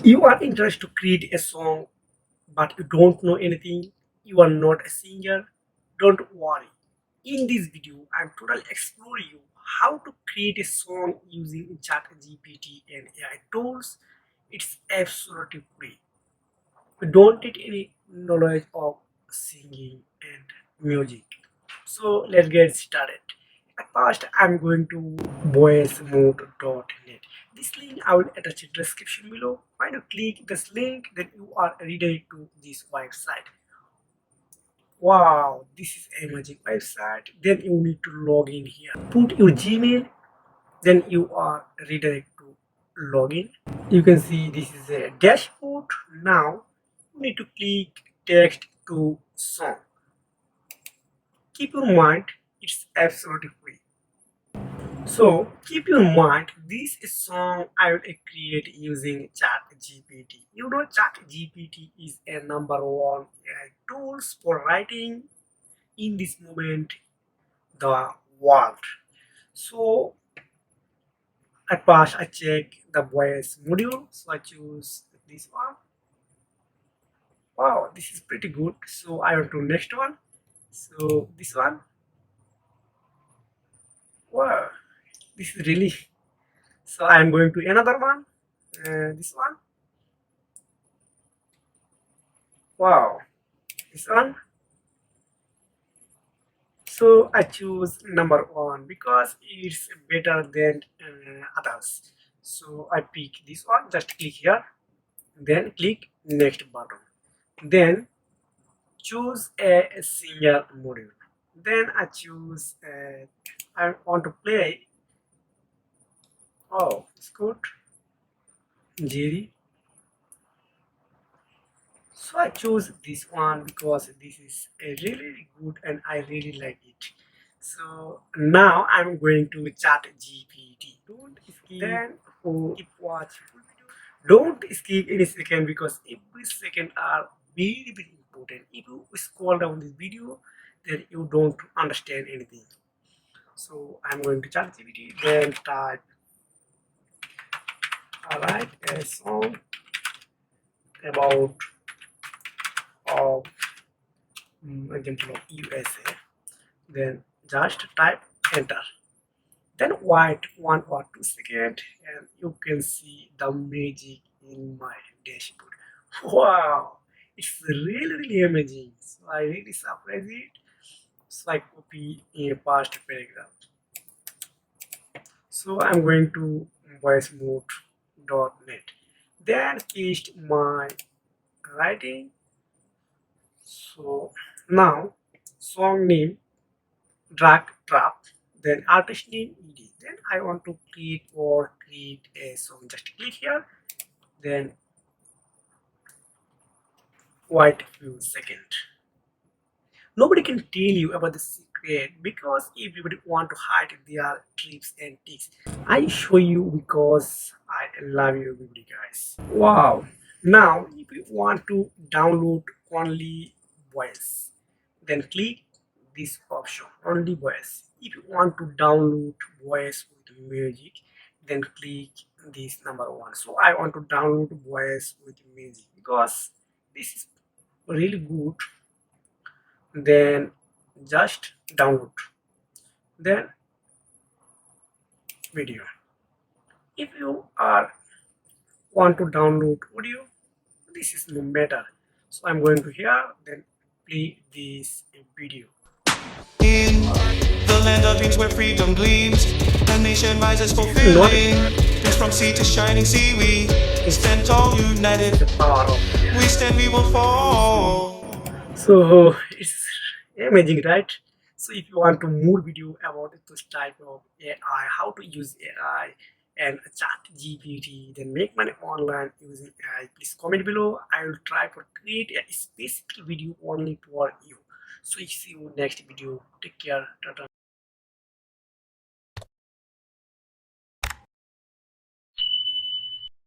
You are interested to create a song, but you don't know anything, you are not a singer, don't worry. In this video, I'm totally exploring you how to create a song using ChatGPT and AI tools. It's absolutely free. You don't need any knowledge of singing and music. So let's get started. At first, I'm going to voicemode.net. This link I will attach in the description below. When you click this link, then you are redirected to this website. Wow, this is a magic website. Then you need to log in here. Put your Gmail, then you are redirected to login. You can see this is a dashboard. Now you need to click text to song. Keep in mind, it's absolutely free. So keep in mind, this is song I will create using ChatGPT. You know, ChatGPT is a number one AI tools for writing in this moment the world. So at first I check the voice module, so I choose this one. Wow, this is pretty good. So I want to next one. So this one. Wow, this is really. So I am going to another one. This one. Wow, this one. So I choose number one because it's better than others. So I pick this one. Just click here, then click next button. Then choose a singer module. Then I choose. I want to play. Oh, it's good. Jerry. So I chose this one because this is a really good and I really like it. So now I'm going to chat GPT. Don't skip. Then keep watching. Don't skip any second because every second are very important. If you scroll down this video, then you don't understand anything. So I'm going to chat GPT. Then type alright a song about of example of USA. Then just type enter, then wait 1 or 2 seconds and you can see the magic in my dashboard. Wow, it's really amazing. So I really surprised it. So I copy a past paragraph. So I'm going to voicemode.net, then paste my writing. So now song name drag drop, then artist name ed, then I want to create a song. Just click here, then wait few seconds. Nobody can tell you about the secret because everybody want to hide their tricks and tips. I show you because I love you everybody guys. Wow, now if you want to download only voice, then click this option only voice. If you want to download voice with music, then click this number one. So I want to download voice with music because this is really good. Then just download, then video. If you are want to download audio, this is no matter. So I'm going to here, then play this video. In the land of dreams where freedom gleams, a nation rises Not fulfilling. Dreams from sea to shining sea, we stand tall, united. the power of. We stand, we will fall. So it's amazing, right? So if you want to more video about this type of AI, how to use AI and chat GPT, then make money online using AI, please comment below. I will try to create a specific video only for you. So see you next video. Take care. Tata.